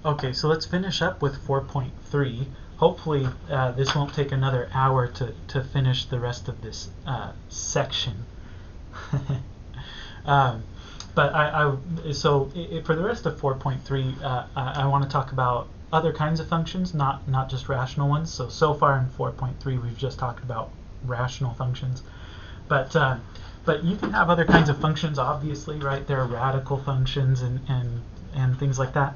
Okay, so let's finish up with 4.3. Hopefully this won't take another hour to finish the rest of this section. um, but for the rest of 4.3, I want to talk about other kinds of functions, not just rational ones. So far in 4.3 we've just talked about rational functions, but you can have other kinds of functions, obviously, right? There are radical functions and things like that.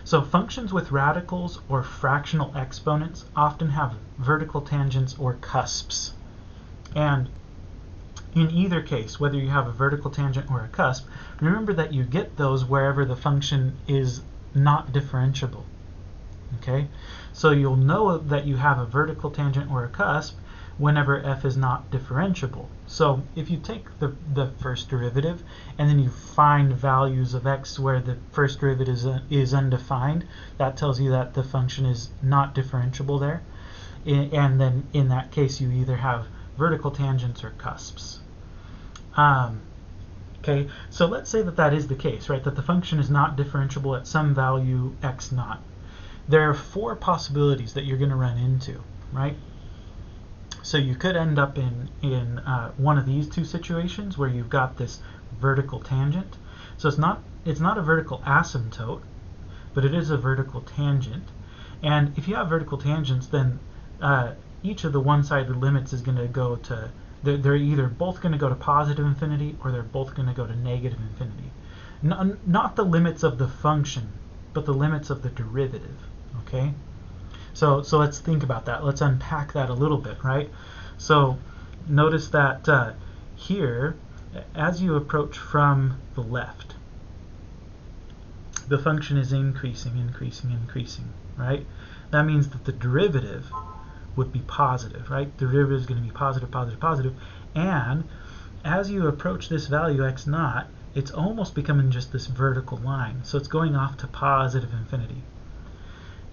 So functions with radicals or fractional exponents often have vertical tangents or cusps. And in either case, whether you have a vertical tangent or a cusp, remember that you get those wherever the function is not differentiable. Okay? So you'll know that you have a vertical tangent or a cusp whenever f is not differentiable. So if you take the first derivative and then you find values of x where the first derivative is undefined, that tells you that the function is not differentiable there. And then in that case you either have vertical tangents or cusps. Okay, so let's say that is the case, right? That the function is not differentiable at some value x naught. There are four possibilities that you're going to run into, right? So you could end up in one of these two situations where you've got this vertical tangent. So it's not a vertical asymptote, but it is a vertical tangent. And if you have vertical tangents, then each of the one-sided limits is going to go to, they're either both going to go to positive infinity or they're both going to go to negative infinity. Not the limits of the function, but the limits of the derivative, okay? So let's think about that. Let's unpack that a little bit, right? So notice that here, as you approach from the left, the function is increasing, right? That means that the derivative would be positive, right? The derivative is going to be positive, positive, positive. And as you approach this value x naught, it's almost becoming just this vertical line. So it's going off to positive infinity.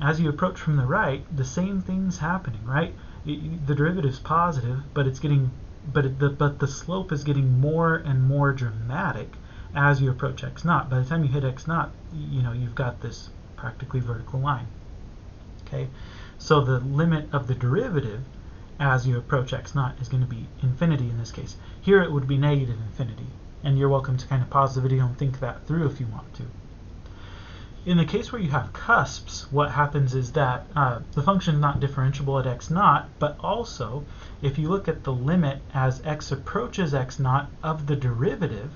As you approach from the right, the same thing's happening, right? The derivative is positive, but the slope is getting more and more dramatic as you approach x naught. By the time you hit x naught, you've got this practically vertical line. Okay, so the limit of the derivative as you approach x naught is going to be infinity in this case. Here it would be negative infinity, and you're welcome to kind of pause the video and think that through if you want to. In the case where you have cusps, what happens is that the function is not differentiable at x naught, but also if you look at the limit as x approaches x naught of the derivative,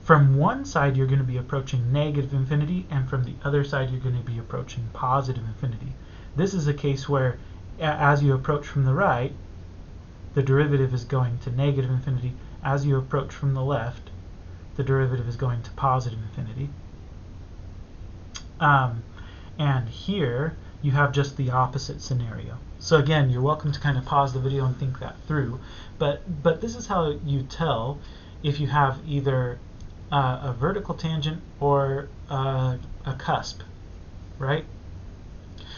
from one side you're going to be approaching negative infinity, and from the other side you're going to be approaching positive infinity. This is a case where as you approach from the right, the derivative is going to negative infinity. As you approach from the left, the derivative is going to positive infinity. And here you have just the opposite scenario. So again, you're welcome to kind of pause the video and think that through. But this is how you tell if you have either a vertical tangent or a cusp, right?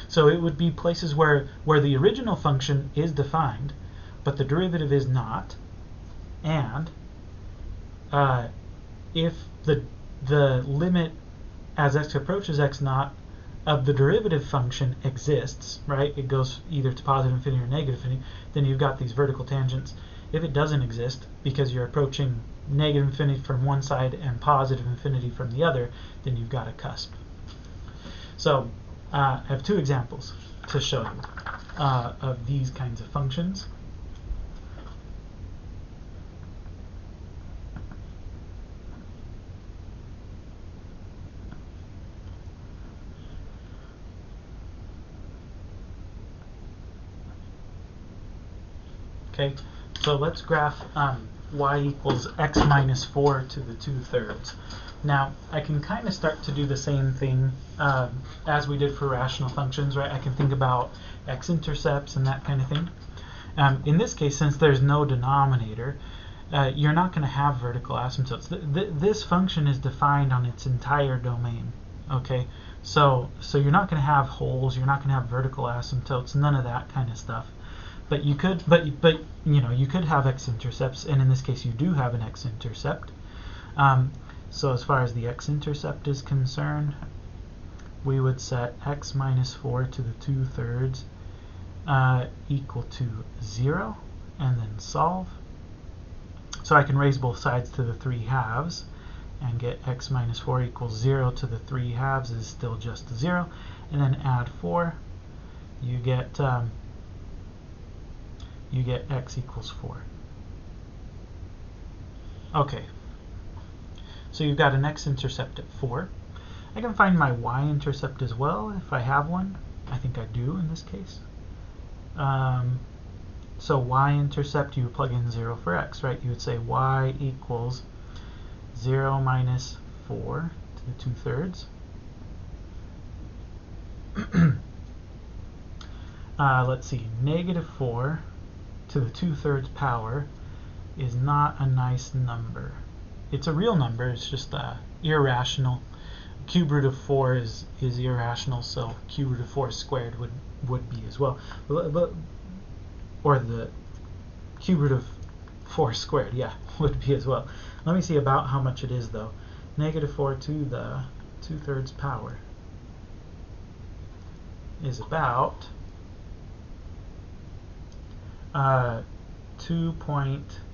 So it would be places where the original function is defined, but the derivative is not, and if the limit as x approaches x naught of the derivative function exists, right? It goes either to positive infinity or negative infinity, then you've got these vertical tangents. If it doesn't exist, because you're approaching negative infinity from one side and positive infinity from the other, then you've got a cusp. So I have two examples to show you of these kinds of functions. Okay, so let's graph y equals x minus 4 to the 2/3. Now, I can kind of start to do the same thing as we did for rational functions, right? I can think about X-intercepts and that kind of thing. In this case, since there's no denominator, you're not going to have vertical asymptotes. This function is defined on its entire domain, okay? So you're not going to have holes, you're not going to have vertical asymptotes, none of that kind of stuff. But you could, you could have X-intercepts, and in this case, you do have an X-intercept. So as far as the X-intercept is concerned, we would set x minus 4 to the 2/3 equal to 0, and then solve. So I can raise both sides to the 3/2 and get x minus 4 equals 0 to the 3/2 is still just 0, and then add 4. You get x equals 4. Okay, so you've got an x-intercept at 4. I can find my y-intercept as well if I have one. I think I do in this case. So y-intercept, you would plug in 0 for x, right? You would say y equals 0 minus 4 to the 2/3. Let's see, negative 4 to the 2/3 power is not a nice number. It's a real number, it's just irrational. Cube root of 4 is irrational, so cube root of 4 squared would be as well. Or the cube root of 4 squared, yeah, would be as well. Let me see about how much it is though. Negative 4 to the 2/3 power is about 2.5.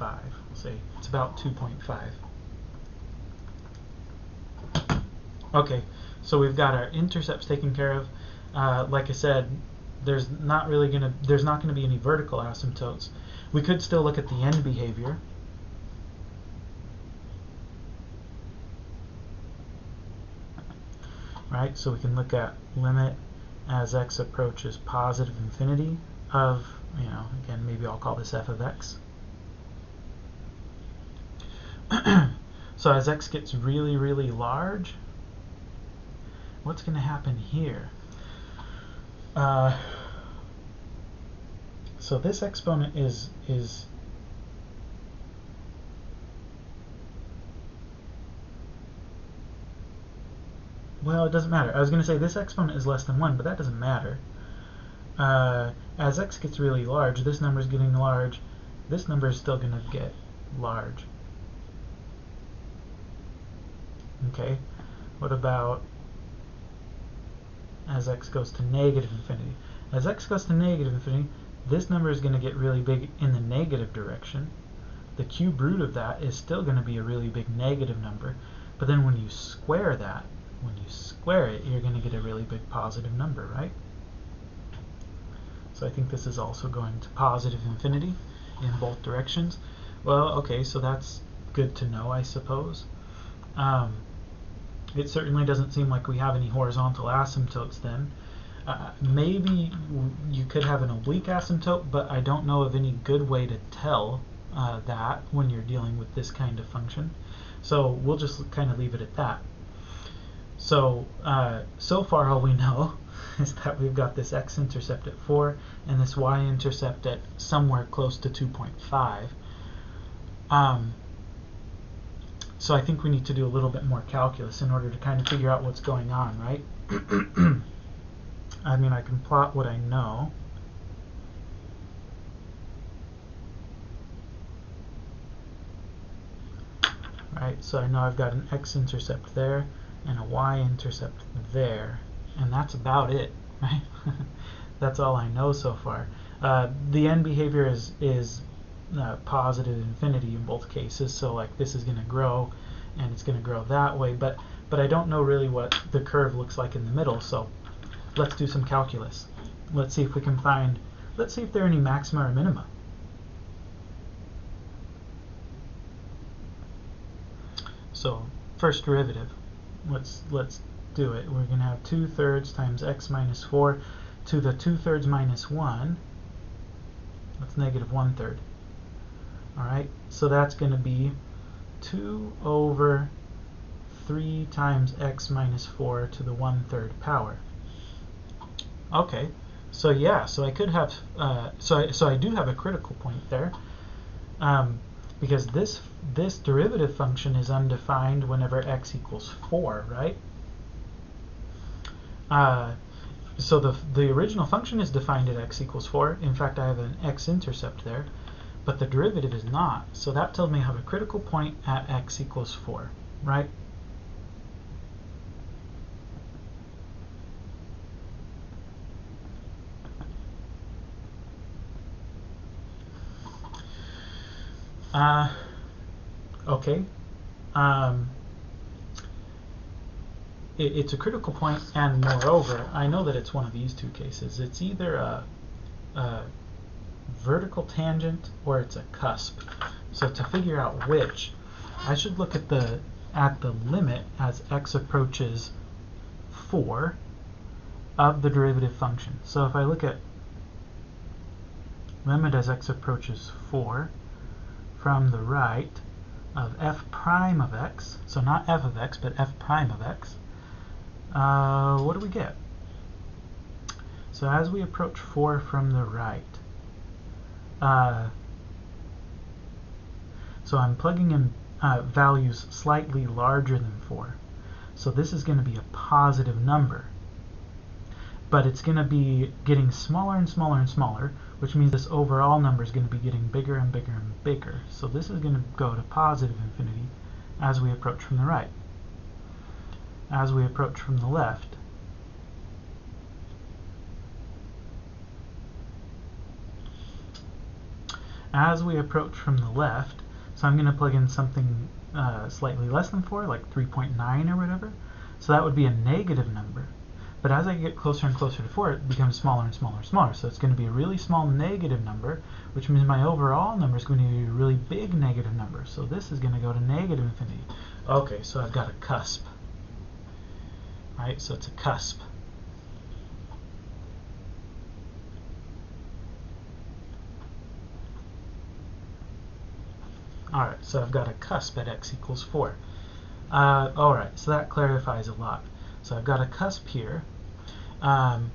We'll say it's about 2.5. Okay, so we've got our intercepts taken care of. Like I said, there's not gonna be any vertical asymptotes. We could still look at the end behavior. Right, so we can look at limit as x approaches positive infinity of, again, maybe I'll call this f of x. So as x gets really, really large, what's going to happen here? So this exponent is well, it doesn't matter. I was going to say this exponent is less than 1, but that doesn't matter. As x gets really large, this number is getting large. This number is still going to get large. Okay, what about as x goes to negative infinity? As x goes to negative infinity, this number is going to get really big in the negative direction. The cube root of that is still going to be a really big negative number, but then when you square that, when you square it, you're going to get a really big positive number, right? So I think this is also going to positive infinity in both directions. Well, okay, so that's good to know, I suppose. It certainly doesn't seem like we have any horizontal asymptotes then. Maybe you could have an oblique asymptote, but I don't know of any good way to tell that when you're dealing with this kind of function. So we'll just kind of leave it at that. So, so far all we know is that we've got this x-intercept at 4 and this y-intercept at somewhere close to 2.5. So I think we need to do a little bit more calculus in order to kind of figure out what's going on, right? I mean, I can plot what I know. Right, so I know I've got an x-intercept there and a y-intercept there, and that's about it, right? That's all I know so far. The end behavior is positive infinity in both cases, so like this is going to grow and it's going to grow that way, but I don't know really what the curve looks like in the middle, so let's do some calculus. Let's see if we can find, let's see if there are any maxima or minima. So first derivative, let's do it. We're going to have 2/3 times x minus 4 to the 2/3 minus 1. That's negative 1/3. Alright, so that's going to be 2 over 3 times x minus 4 to the 1/3 power. Okay, so yeah, so I could have, so I do have a critical point there, because this derivative function is undefined whenever x equals 4, right? So the original function is defined at x equals 4. In fact, I have an x-intercept there, but the derivative is not. So that tells me I have a critical point at x equals 4, right? Okay. It's a critical point, and moreover, I know that it's one of these two cases. It's either a vertical tangent or it's a cusp. So to figure out which, I should look at the limit as x approaches 4 of the derivative function. So if I look at limit as x approaches 4 from the right of f prime of x, so not f of x, but f prime of x, what do we get? So as we approach 4 from the right, so I'm plugging in values slightly larger than 4. So this is going to be a positive number. But it's going to be getting smaller and smaller and smaller, which means this overall number is going to be getting bigger and bigger and bigger. So this is going to go to positive infinity as we approach from the right. As we approach from the left, so I'm going to plug in something slightly less than 4, like 3.9 or whatever. So that would be a negative number. But as I get closer and closer to 4, it becomes smaller and smaller and smaller. So it's going to be a really small negative number, which means my overall number is going to be a really big negative number. So this is going to go to negative infinity. Okay, so I've got a cusp. Right, so it's a cusp. Alright, so I've got a cusp at x equals 4. Alright, so that clarifies a lot. So I've got a cusp here. And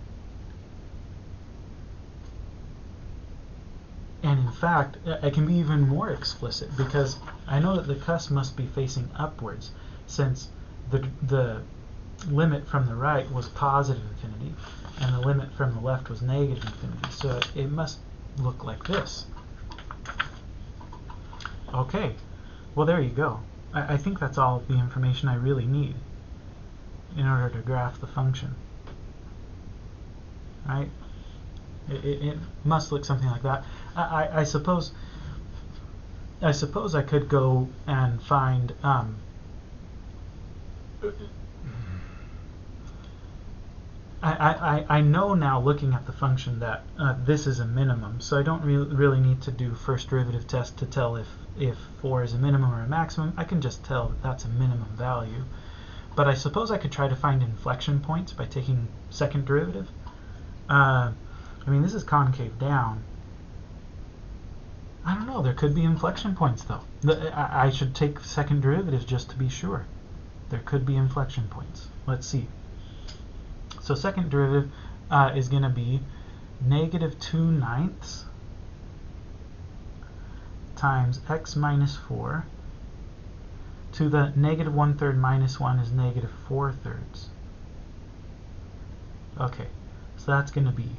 in fact, I can be even more explicit because I know that the cusp must be facing upwards since the limit from the right was positive infinity and the limit from the left was negative infinity. So it must look like this. Okay, well there you go. I think that's all of the information I really need in order to graph the function. Right? It must look something like that. I suppose I could go and find I know now, looking at the function, that this is a minimum, so I don't really need to do first derivative test to tell if 4 is a minimum or a maximum. I can just tell that that's a minimum value. But I suppose I could try to find inflection points by taking second derivative. I mean, this is concave down. I don't know, there could be inflection points though. I should take second derivatives just to be sure. There could be inflection points. Let's see. So second derivative is going to be negative 2/9 times x minus 4 to the negative 1/3 minus 1 is negative 4/3. Okay, so that's going to be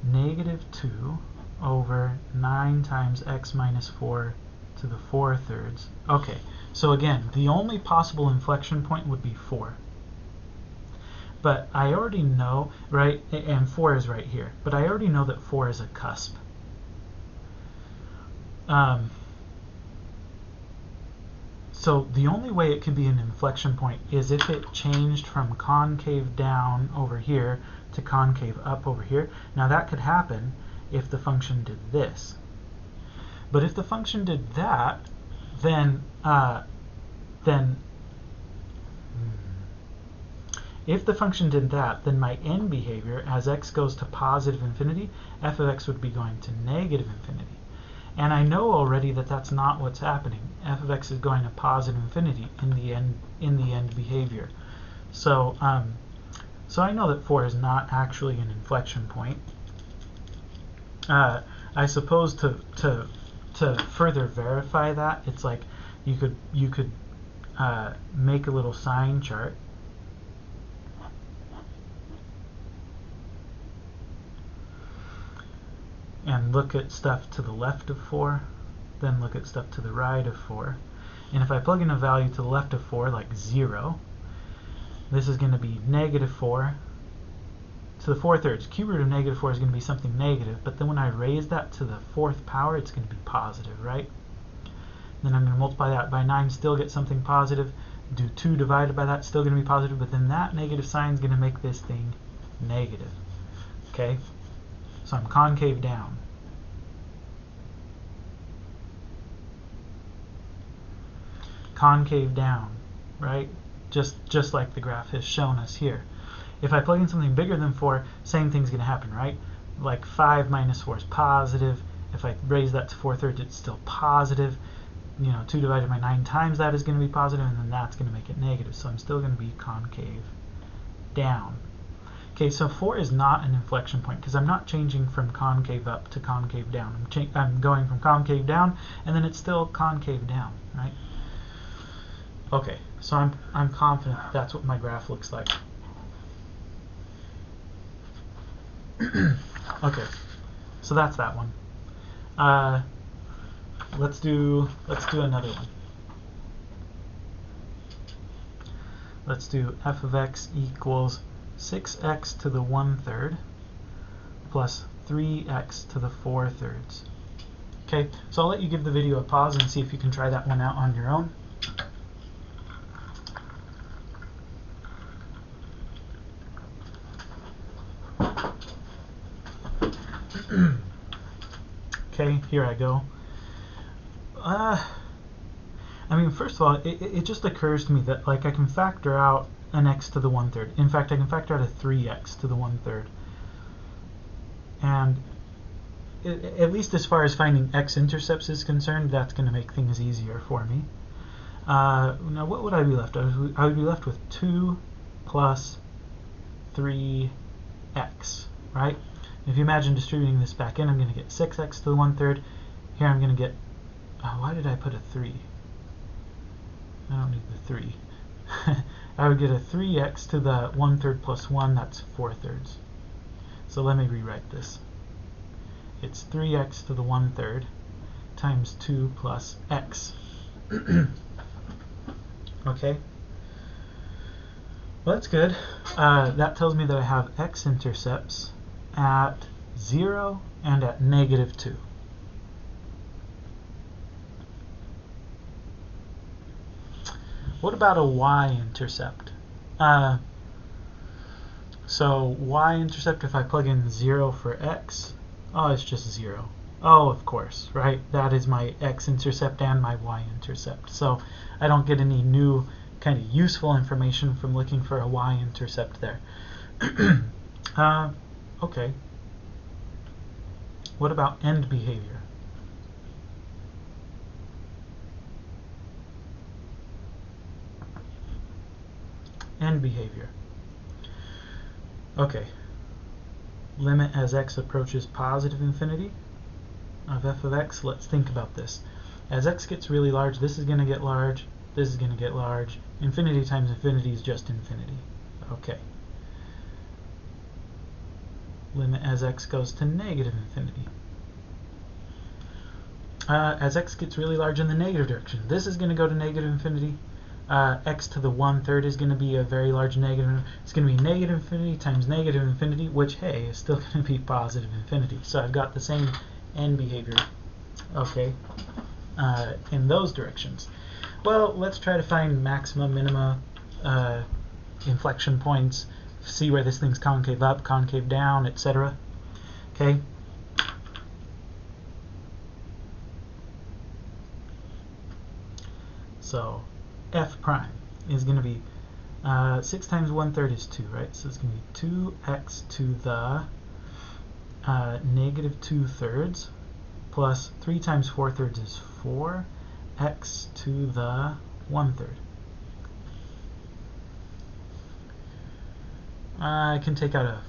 negative 2 over 9 times x minus 4 to the 4/3. Okay, so again, the only possible inflection point would be 4. But I already know, right, and 4 is right here, but I already know that 4 is a cusp. So the only way it could be an inflection point is if it changed from concave down over here to concave up over here. Now that could happen if the function did this. But if the function did that, then if the function did that, then my end behavior, as x goes to positive infinity, f of x would be going to negative infinity. And I know already that that's not what's happening. F of x is going to positive infinity in the end behavior. So so I know that 4 is not actually an inflection point. I suppose to further verify that, it's like you could make a little sign chart. And look at stuff to the left of 4, then look at stuff to the right of 4. And if I plug in a value to the left of 4, like 0, this is going to be negative 4 to the 4/3. Cube root of negative 4 is going to be something negative, but then when I raise that to the 4th power, it's going to be positive, right? Then I'm going to multiply that by 9, still get something positive. Do 2 divided by that, still going to be positive, but then that negative sign is going to make this thing negative. Okay? So I'm concave down. Concave down, right? Just like the graph has shown us here. If I plug in something bigger than 4, same thing's going to happen, right? Like 5 minus 4 is positive. If I raise that to 4/3, it's still positive. 2 divided by 9 times that is going to be positive, and then that's going to make it negative. So I'm still going to be concave down. Okay, so 4 is not an inflection point because I'm not changing from concave up to concave down. I'm going from concave down, and then it's still concave down, right? Okay, so I'm confident that's what my graph looks like. Okay, so that's that one. Let's do another one. Let's do f of x equals 6x to the 1/3 plus 3x to the 4/3. Okay, so I'll let you give the video a pause and see if you can try that one out on your own. Okay, here I go. I mean, first of all, it just occurs to me that like I can factor out an x to the 1/3. In fact, I can factor out a 3x to the 1/3. And at least as far as finding x-intercepts is concerned, that's going to make things easier for me. Now, what would I be left with? I would be left with 2 plus 3x, right? If you imagine distributing this back in, I'm going to get 6x to the 1/3. Here I'm going to get, why did I put a 3? I don't need the 3. I would get a 3x to the 1/3 plus 1, that's 4/3. So let me rewrite this. It's 3x to the 1/3 times 2 plus x. Okay? Well, that's good. That tells me that I have x-intercepts at 0 and at -2. What about a y-intercept? So y-intercept, if I plug in 0 for x, oh, it's just 0. Oh, of course, right? That is my x-intercept and my y-intercept. So I don't get any new kind of useful information from looking for a y-intercept there. Okay. What about end behavior? End behavior. Okay. Limit as x approaches positive infinity of f of x. Let's think about this. As x gets really large, this is going to get large, this is going to get large. Infinity times infinity is just infinity. Okay. Limit as x goes to negative infinity. As x gets really large in the negative direction, this is going to go to negative infinity. X to the 1/3 is going to be a very large negative. It's going to be negative infinity times negative infinity, which, hey, is still going to be positive infinity. So I've got the same end behavior, okay, in those directions. Well, let's try to find maxima, minima, inflection points, see where this thing's concave up, concave down, etc. Okay. So f prime is going to be 6 times 1/3 is 2, right? So it's going to be 2x to the -2/3 plus 3 times 4/3 is 4x to the 1/3. I can take out a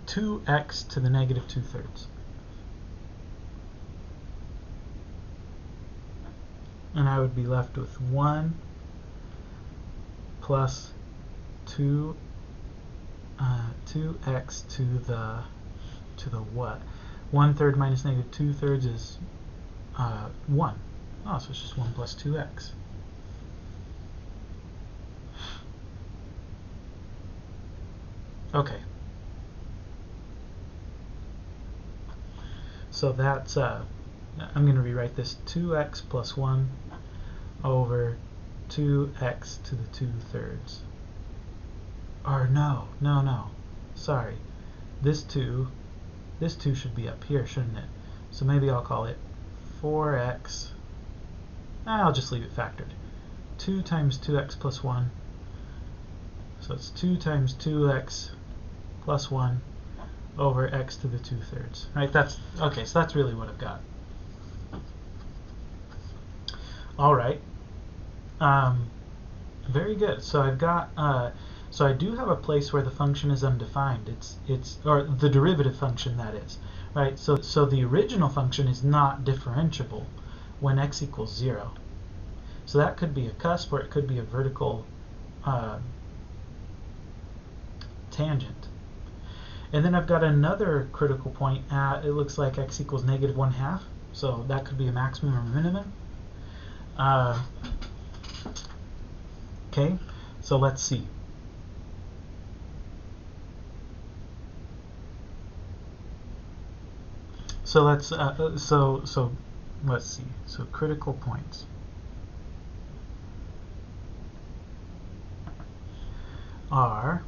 2x to the -2/3. And I would be left with 1 plus 2 2x to the what? 1/3 minus -2/3 is 1. Oh, so it's just 1 plus 2x. Okay. So that's, I'm going to rewrite this 2x plus 1 over 2x to the 2/3. Or no. Sorry. This 2 should be up here, shouldn't it? So maybe I'll call it 4x. I'll just leave it factored. 2 times 2x plus 1. So it's 2 times 2x plus 1 over x to the 2/3. Right? That's okay. So that's really what I've got. All right. Very good. So I've got. So I do have a place where the function is undefined. It's or the derivative function, that is, right? So the original function is not differentiable when x equals 0. So that could be a cusp, or it could be a vertical tangent. And then I've got another critical point at, it looks like x equals -1/2. So that could be a maximum or minimum. Okay, so let's see. So let's let's see. So critical points are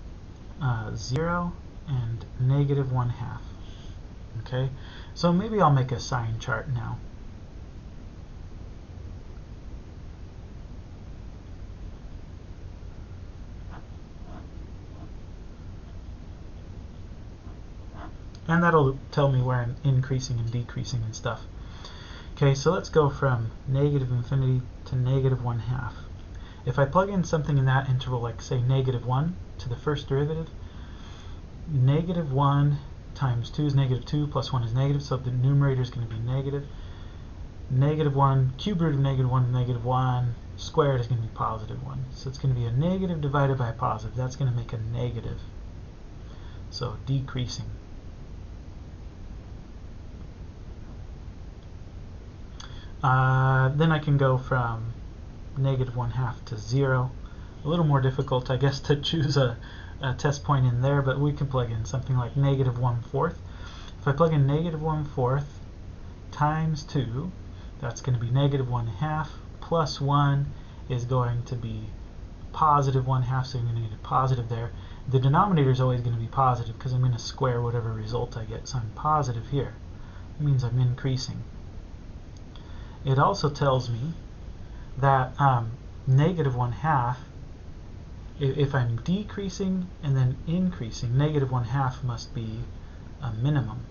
0 and -1/2. Okay, so maybe I'll make a sign chart now. And that'll tell me where I'm increasing and decreasing and stuff. Okay, so let's go from -∞ to -1/2. If I plug in something in that interval, like say -1 to the first derivative, -1 times 2 is -2, plus 1 is negative, so the numerator is going to be negative. -1, cube root of -1 is -1, squared is going to be +1. So it's going to be a negative divided by a positive. That's going to make a negative. So decreasing. Then I can go from -1/2 to 0. A little more difficult, I guess, to choose a test point in there, but we can plug in something like -1/4. If I plug in -1/4 times 2, that's going to be -1/2, plus 1 is going to be +1/2, so I'm going to get a positive there. The denominator is always going to be positive because I'm going to square whatever result I get, so I'm positive here. It means I'm increasing. It also tells me that -1/2, if I'm decreasing and then increasing, -1/2 must be a minimum.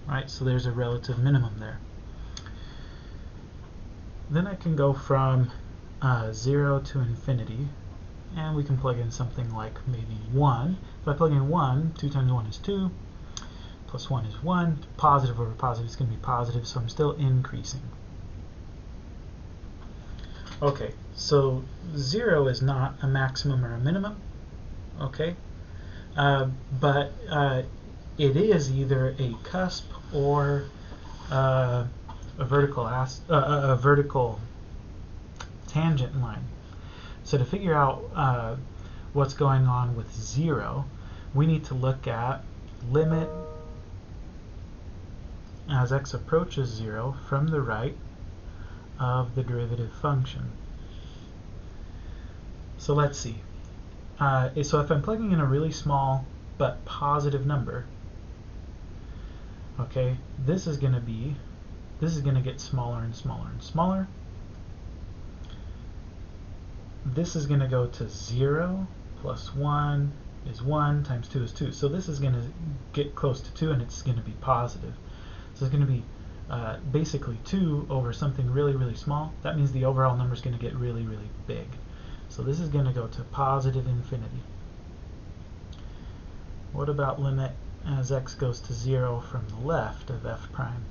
Right, so there's a relative minimum there. Then I can go from 0 to infinity, and we can plug in something like maybe 1. If I plug in 1, 2 times 1 is 2. Plus 1 is 1. Positive over positive is going to be positive, so I'm still increasing. Okay, so 0 is not a maximum or a minimum, okay? But it is either a cusp or a vertical tangent line. So to figure out what's going on with 0, we need to look at limit as x approaches 0 from the right of the derivative function. So let's see. So if I'm plugging in a really small but positive number, okay, this is going to get smaller and smaller and smaller. This is going to go to 0 plus 1 is 1 times 2 is 2. So this is going to get close to 2, and it's going to be positive. So it's going to be basically 2 over something really, really small. That means the overall number is going to get really, really big. So this is going to go to positive infinity. What about limit as x goes to 0 from the left of f prime?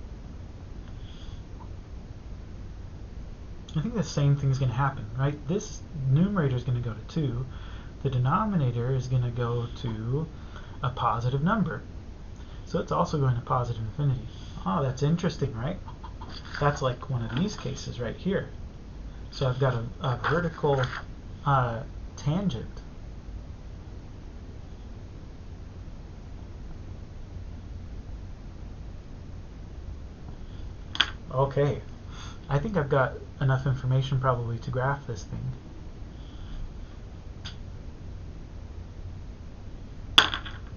I think the same thing is going to happen, right? This numerator is going to go to 2. The denominator is going to go to a positive number. So it's also going to positive infinity. Oh, that's interesting, right? That's like one of these cases right here. So I've got a vertical tangent. Okay, I think I've got enough information probably to graph this thing.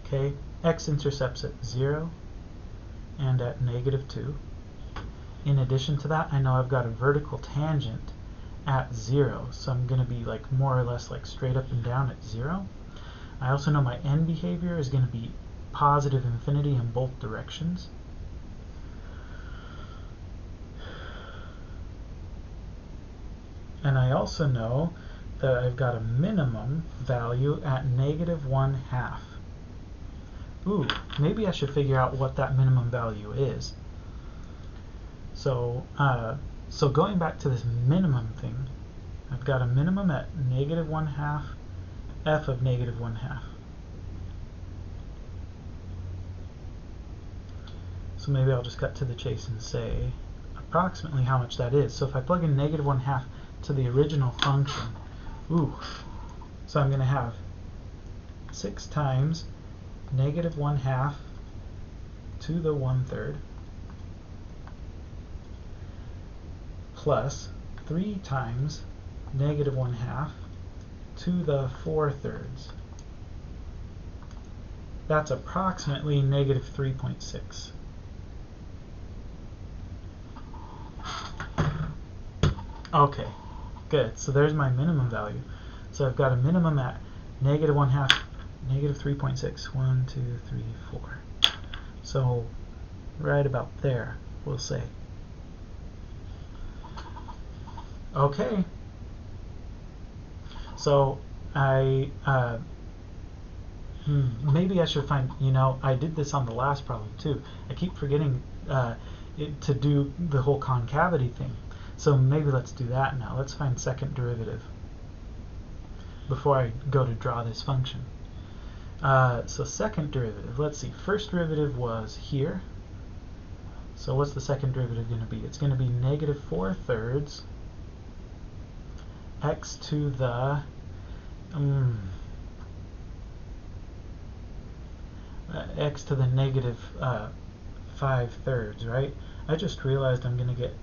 Okay, x-intercepts at 0 and at -2. In addition to that, I know I've got a vertical tangent at 0, so I'm going to be like more or less like straight up and down at 0. I also know my end behavior is going to be positive infinity in both directions. And I also know that I've got a minimum value at -1/2. Ooh, maybe I should figure out what that minimum value is. So, so going back to this minimum thing, I've got a minimum at -1/2 f of -1/2. So maybe I'll just cut to the chase and say approximately how much that is. So if I plug in -1/2 to the original function, ooh, so I'm going to have 6 times -1/2 to the 1/3 plus 3 times -1/2 to the 4/3. That's approximately -3.6. Okay, good. So there's my minimum value. So I've got a minimum at -1/2, -3.6. 1, 2, 3, 4. So right about there, we'll say. Okay. So I maybe I should find, I did this on the last problem too. I keep forgetting to do the whole concavity thing. So maybe let's do that now. Let's find second derivative before I go to draw this function. So second derivative, let's see. First derivative was here. So what's the second derivative going to be? It's going to be -4/3 x to the x to the -5/3, right? I just realized I'm going to get,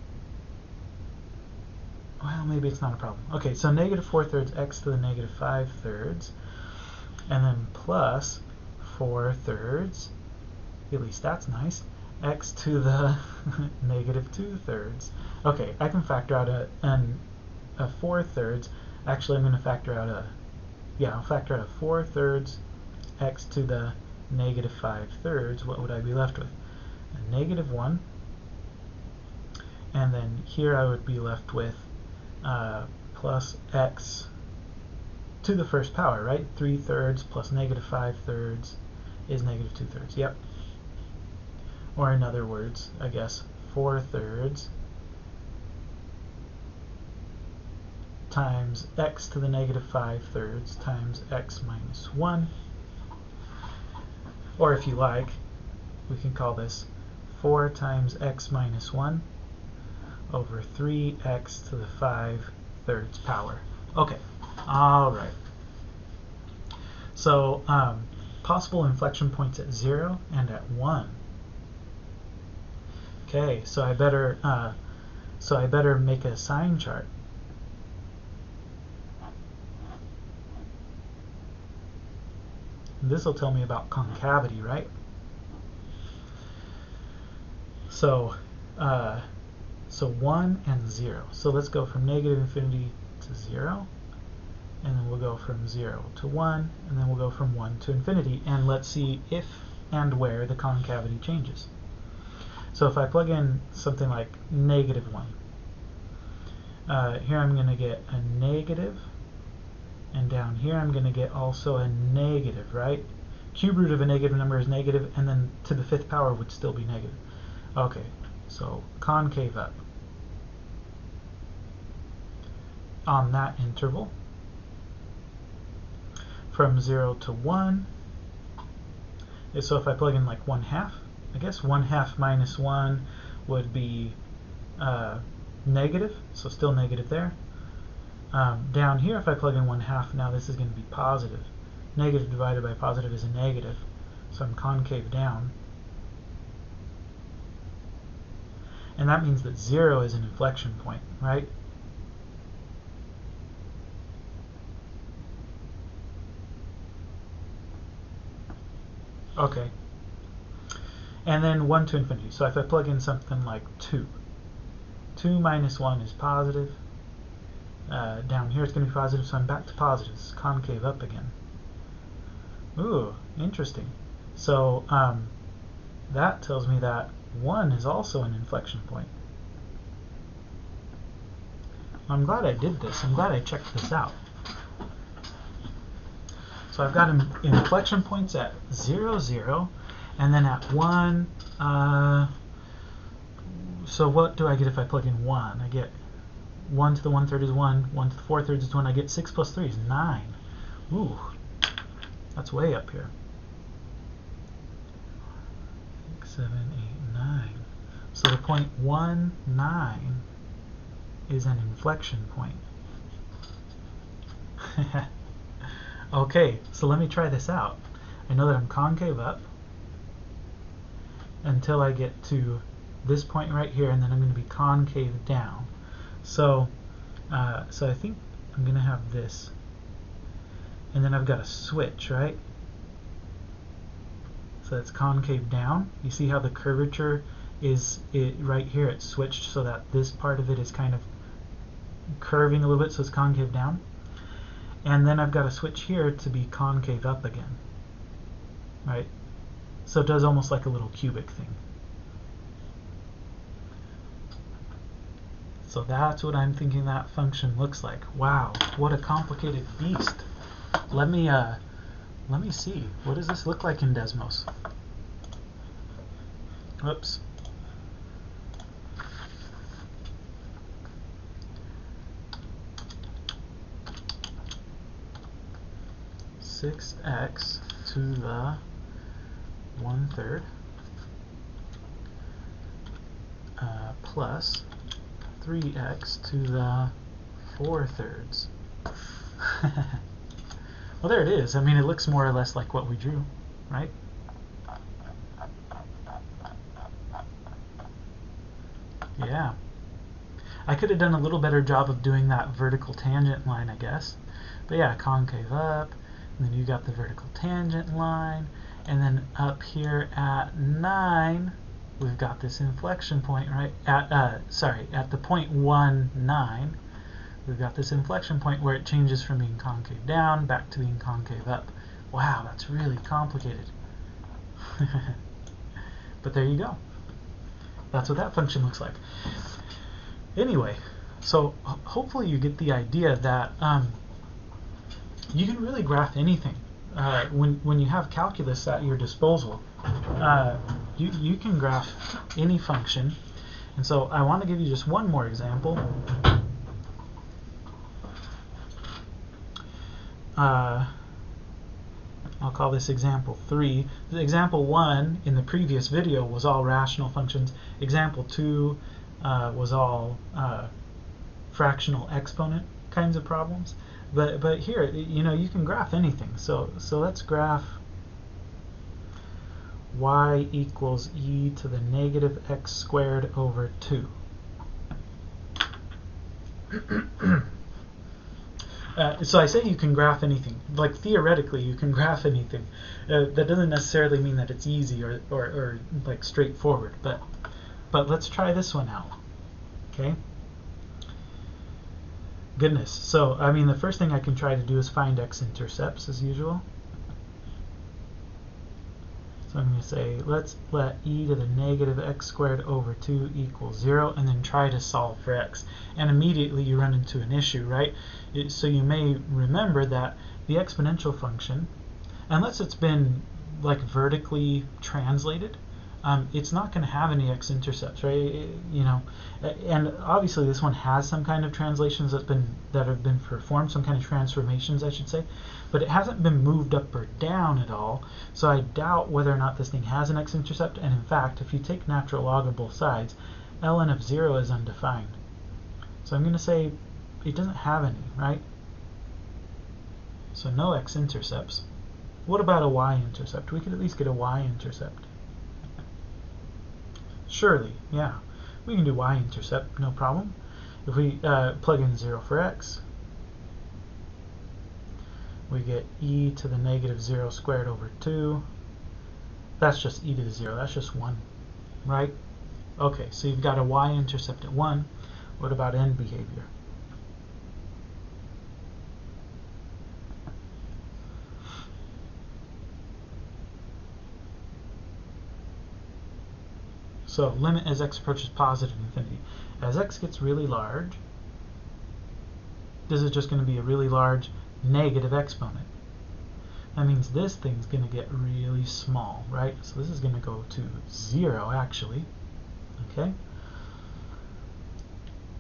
well, maybe it's not a problem. Okay, so -4/3 x to the -5/3, and then plus 4/3, at least that's nice, x to the -2/3. Okay, I can factor out a 4/3. Actually, I'm going to factor out I'll factor out a 4/3 x to the -5/3. What would I be left with? A -1. And then here I would be left with plus x to the first power, right? 3/3 plus -5/3 is -2/3. Yep. Or in other words, I guess 4/3 times x to the -5/3 times x minus 1. Or if you like, we can call this 4 times x minus 1 over 3x to the 5/3 power. Okay, all right. So possible inflection points at 0 and at 1. Okay, so I better make a sign chart. This will tell me about concavity, right? So 1 and 0. So let's go from -infinity to 0, and then we'll go from 0 to 1, and then we'll go from 1 to infinity, and let's see if and where the concavity changes. So if I plug in something like -1, here I'm going to get a negative, and down here I'm going to get also a negative, right? Cube root of a negative number is negative, and then to the 5th power would still be negative. Okay, so concave up on that interval from 0 to 1. So if I plug in like 1/2, I guess 1/2 minus 1 would be negative, so still negative there. Down here, if I plug in 1/2, now this is going to be positive. Negative divided by positive is a negative, so I'm concave down. And that means that 0 is an inflection point, right? Okay. And then 1 to infinity. So if I plug in something like 2, 2 minus 1 is positive. Down here it's going to be positive, so I'm back to positive. It's concave up again. Ooh, interesting. So that tells me that 1 is also an inflection point. I'm glad I did this. I'm glad I checked this out. So I've got inflection points at 0, 0, and then at 1, so what do I get if I plug in 1? I get 1 to the 1/3 is 1, 1 to the 4/3 is 1, I get 6 plus 3 is 9. Ooh, that's way up here. 6, 7, 8, 9. So the point 1, 9 is an inflection point. Okay, so let me try this out. I know that I'm concave up until I get to this point right here, and then I'm going to be concave down. So, so I think I'm going to have this, and then I've got a switch, right? So it's concave down. You see how the curvature is right here? It's switched so that this part of it is kind of curving a little bit, so it's concave down. And then I've got a switch here to be concave up again, right? So it does almost like a little cubic thing. So that's what I'm thinking that function looks like. Wow, what a complicated beast. Let me see. What does this look like in Desmos? Whoops. X to the 1/3 plus 3x to the 4/3. Well, there it is. I mean, it looks more or less like what we drew, right? Yeah. I could have done a little better job of doing that vertical tangent line, I guess. But yeah, concave up. And then you got the vertical tangent line, and then up here at 9, we've got this inflection point, right? At at the point 1, 9, we've got this inflection point where it changes from being concave down back to being concave up. Wow, that's really complicated. But there you go. That's what that function looks like. Anyway, so hopefully you get the idea that you can really graph anything. When you have calculus at your disposal, you can graph any function. And so I want to give you just one more example. I'll call this example 3. The example 1 in the previous video was all rational functions. Example 2 was all fractional exponent kinds of problems. But here, you can graph anything. So let's graph y equals e to the negative x squared over 2. So I say you can graph anything. Like theoretically, you can graph anything. That doesn't necessarily mean that it's easy or like straightforward. But let's try this one out. Okay. Goodness. So I mean, the first thing I can try to do is find x-intercepts as usual. So I'm going to say let's let e to the negative x squared over 2 equal 0, and then try to solve for x. And immediately you run into an issue, right? So you may remember that the exponential function, unless it's been like vertically translated, it's not going to have any x-intercepts, right? And obviously this one has some kind of translations that have been performed, some kind of transformations, I should say, but it hasn't been moved up or down at all. So I doubt whether or not this thing has an x-intercept. And in fact, if you take natural log of both sides, ln of 0 is undefined. So I'm going to say it doesn't have any, right? So no x-intercepts. What about a y-intercept? We could at least get a y-intercept. Surely, yeah. We can do y-intercept, no problem. If we plug in 0 for x, we get e to the negative 0 squared over 2. That's just e to the 0. That's just 1, right? Okay, so you've got a y-intercept at 1. What about end behavior? So limit as x approaches positive infinity. As x gets really large, this is just going to be a really large negative exponent. That means this thing's going to get really small, right? So this is going to go to 0, actually. Okay?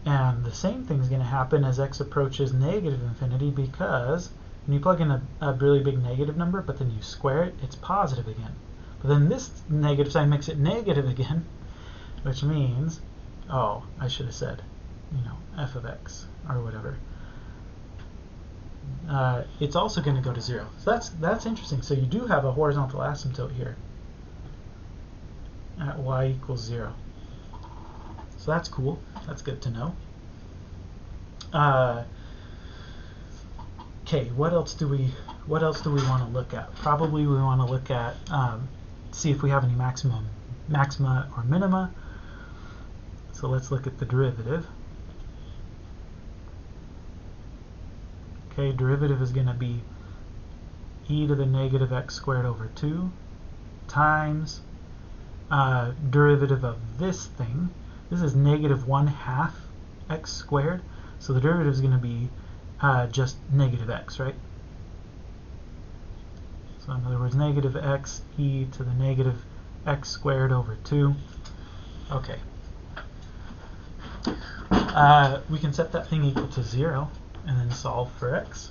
And the same thing's going to happen as x approaches negative infinity, because when you plug in a really big negative number, but then you square it, it's positive again. But then this negative sign makes it negative again, which means, oh, I should have said, f of x, or whatever. It's also going to go to 0. So that's interesting. So you do have a horizontal asymptote here at y equals 0. So that's cool. That's good to know. Okay, what else do we want to look at? Probably we want to look at see if we have any maxima or minima. So let's look at the derivative. Okay, derivative is going to be e to the negative x squared over 2 times derivative of this thing. This is negative 1/2 x squared. So the derivative is going to be just negative x, right? So in other words, negative x e to the negative x squared over 2. Okay. We can set that thing equal to 0 and then solve for x.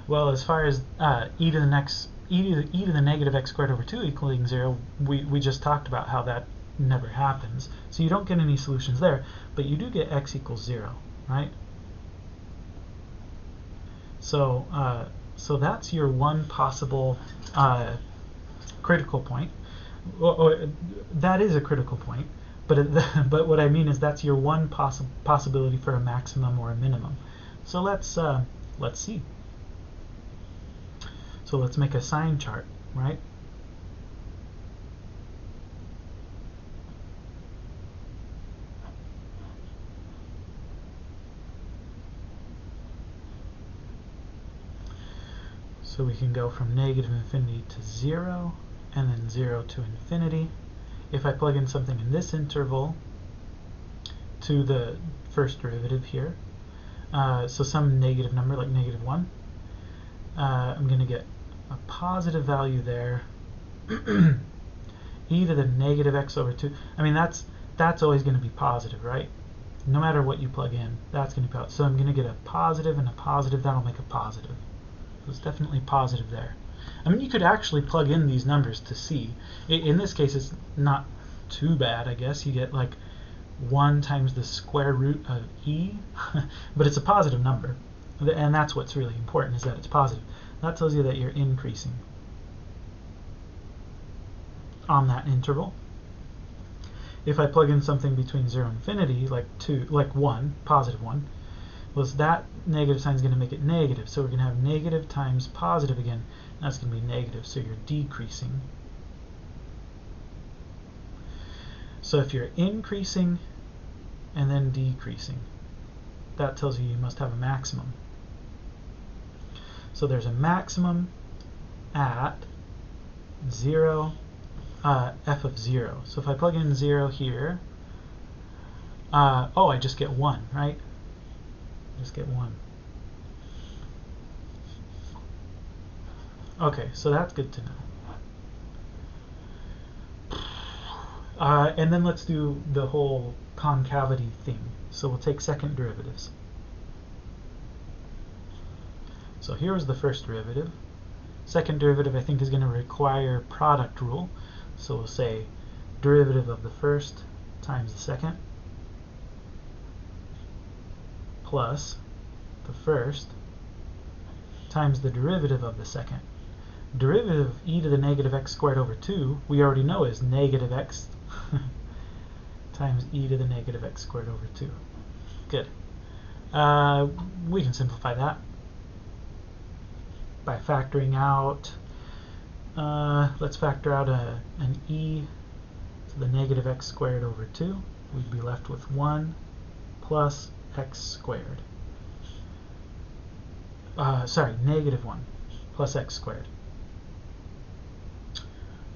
Well, as far as e to the negative x squared over 2 equaling 0, we just talked about how that never happens. So you don't get any solutions there, but you do get x equals 0, right? So so that's your one possible critical point. Or that is a critical point, but but what I mean is that's your one possibility for a maximum or a minimum. So let's see. So let's make a sign chart, right? So we can go from negative infinity to 0, and then 0 to infinity. If I plug in something in this interval to the first derivative here, so some negative number like negative 1, I'm going to get a positive value there. E to the negative x over 2. I mean, that's always going to be positive, right? No matter what you plug in, that's going to be positive. So I'm going to get a positive and a positive. That'll make a positive. So it's definitely positive there. I mean, you could actually plug in these numbers to see. In this case, it's not too bad, I guess. You get like 1 times the square root of e, but it's a positive number. And that's what's really important, is that it's positive. That tells you that you're increasing on that interval. If I plug in something between 0 and infinity, like 1, positive 1, well, that negative sign is going to make it negative. So we're going to have negative times positive again. That's going to be negative, so you're decreasing. So if you're increasing and then decreasing, that tells you must have a maximum. So there's a maximum at 0, f of 0. So if I plug in 0 here, oh, I just get 1, right? Just get 1. Okay, so that's good to know. And then let's do the whole concavity thing. So we'll take second derivatives. So here's the first derivative. Second derivative I think is going to require product rule. So we'll say derivative of the first times the second plus the first times the derivative of the second. Derivative of e to the negative x squared over 2 we already know is negative x times e to the negative x squared over 2. Good. We can simplify that by factoring out, let's factor out an e to the negative x squared over 2. We'd be left with 1 plus x squared. Sorry, negative 1 plus x squared.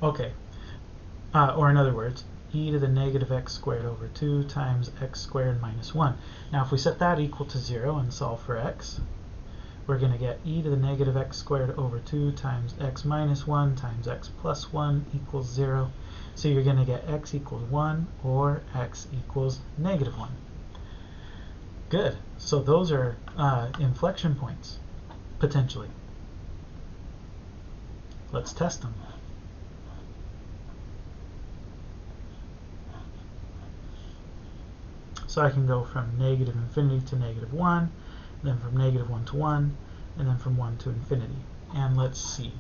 Okay, or in other words, e to the negative x squared over 2 times x squared minus 1. Now if we set that equal to 0 and solve for x, we're going to get e to the negative x squared over 2 times x minus 1 times x plus 1 equals 0. So you're going to get x equals 1 or x equals negative 1. Good. So those are inflection points, potentially. Let's test them. So I can go from negative infinity to negative 1, then from negative 1 to 1, and then from 1 to infinity. And let's see.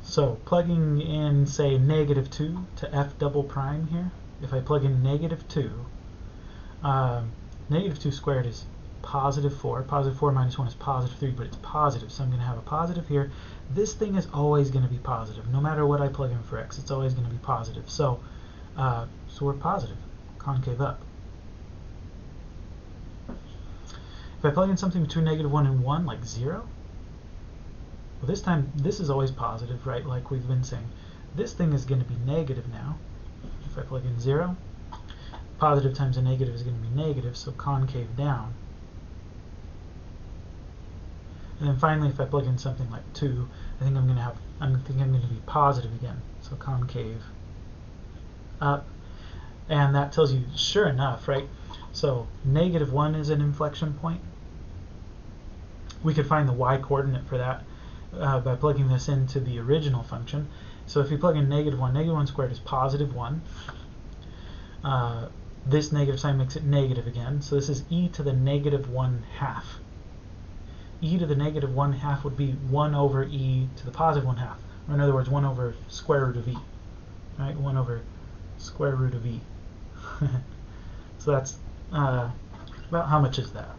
So plugging in, say, negative 2 to f double prime here, if I plug in negative 2, negative 2 squared is positive 4. Positive 4 minus 1 is positive 3, but it's positive, so I'm going to have a positive here. This thing is always going to be positive. No matter what I plug in for x, it's always going to be positive. So we're positive, concave up. If I plug in something between negative 1 and 1, like 0, well, this time this is always positive, right? Like we've been saying. This thing is going to be negative now. If I plug in 0, positive times a negative is going to be negative, so concave down. And then finally, if I plug in something like 2, I think I'm going to be positive again, so concave up. And that tells you, sure enough, right? So negative 1 is an inflection point. We could find the y-coordinate for that by plugging this into the original function. So if you plug in negative 1 squared is positive 1. This negative sign makes it negative again. So this is e to the negative 1/2. E to the negative 1/2 would be 1 over e to the positive 1/2. Or in other words, 1 over square root of e. Right? 1 over square root of e. So that's about how much is that?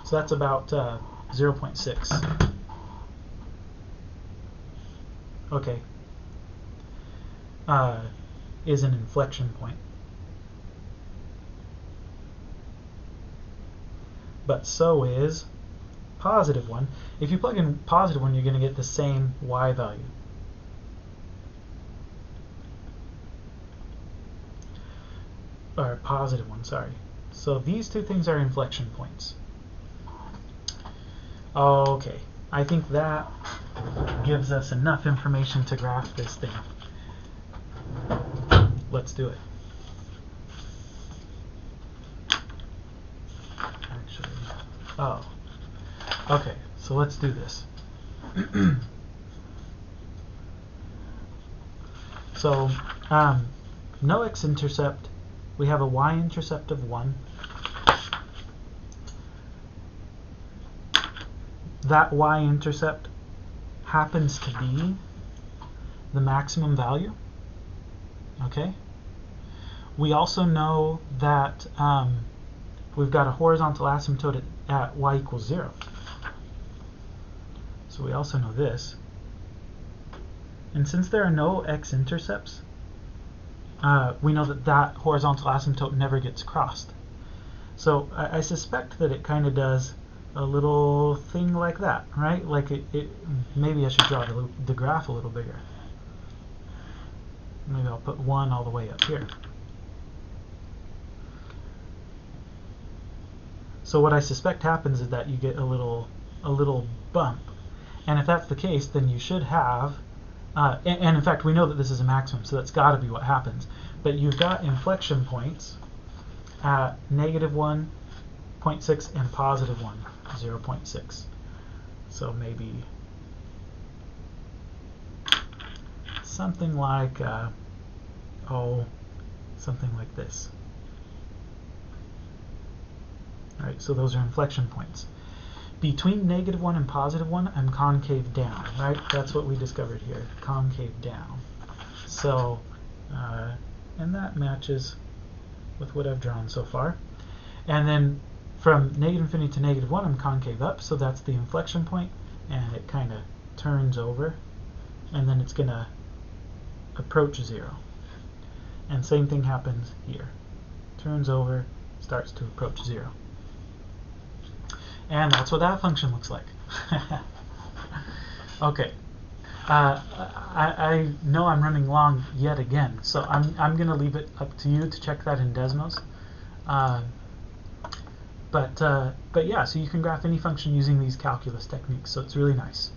So that's about 0.6. Okay. Is an inflection point. But so is positive 1. If you plug in positive 1, you're going to get the same y value. Or positive 1, sorry. So these two things are inflection points. Okay, I think that gives us enough information to graph this thing. Let's do it. Actually, oh, okay, so let's do this. So, no x-intercept. We have a y-intercept of 1. That y-intercept happens to be the maximum value. Okay. We also know that we've got a horizontal asymptote at y equals 0. So we also know this. And since there are no x-intercepts, we know that that horizontal asymptote never gets crossed. So I suspect that it kind of does a little thing like that, right? Like maybe I should draw the graph a little bigger. Maybe I'll put 1 all the way up here. So what I suspect happens is that you get a little bump. And if that's the case, then you should have, and in fact we know that this is a maximum, so that's got to be what happens. But you've got inflection points at -1.6 and +1, 0.6. So maybe something like, something like this. Alright, so those are inflection points. Between -1 and +1, I'm concave down, right? That's what we discovered here, concave down. So, and that matches with what I've drawn so far. And then from -infinity to -1, I'm concave up, so that's the inflection point, and it kind of turns over, and then it's going to approach 0. And same thing happens here. Turns over, starts to approach 0. And that's what that function looks like. Okay. I know I'm running long yet again, so I'm going to leave it up to you to check that in Desmos. But yeah, so you can graph any function using these calculus techniques, so it's really nice.